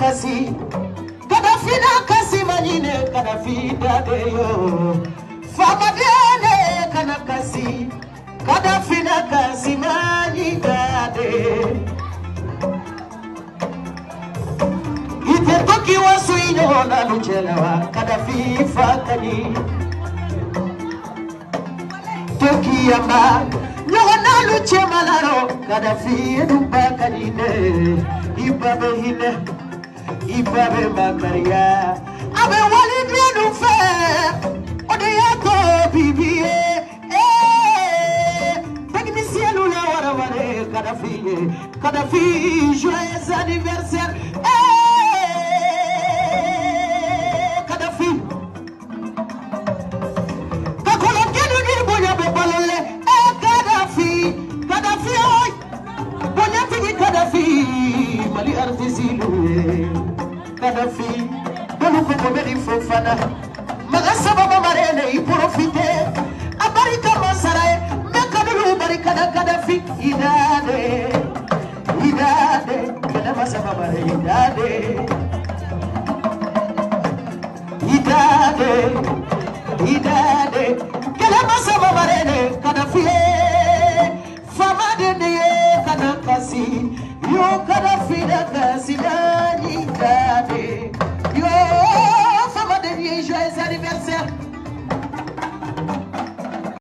kasi Gaddafi na kasi manyine Gaddafi dade yo Fama dene kana kasi Gaddafi na kasi manyine dade Ite toki wasu inyo na luchelewa Gaddafi fakani Toki yamba Nyona luche malaro Gaddafi dubakani Ibabe hine Ibabe makaria Abe wali grenu fe Ode yako bibie Bagi mi cielo la wara ware Gaddafi joyeux anniversaire Gaddafi Kakolo kenu nini bonya bebalole Gaddafi oi Bonya figi Gaddafi Mali artisilu Gaddafi Bolu ko meri fofana Maga sababa marene I profite Abarika masarae Mekadulu barika da Gaddafi Idade Kena masaba mare Idade Kena masaba marene Gaddafi Fama dene kana kasi Yo Gaddafi da kasi da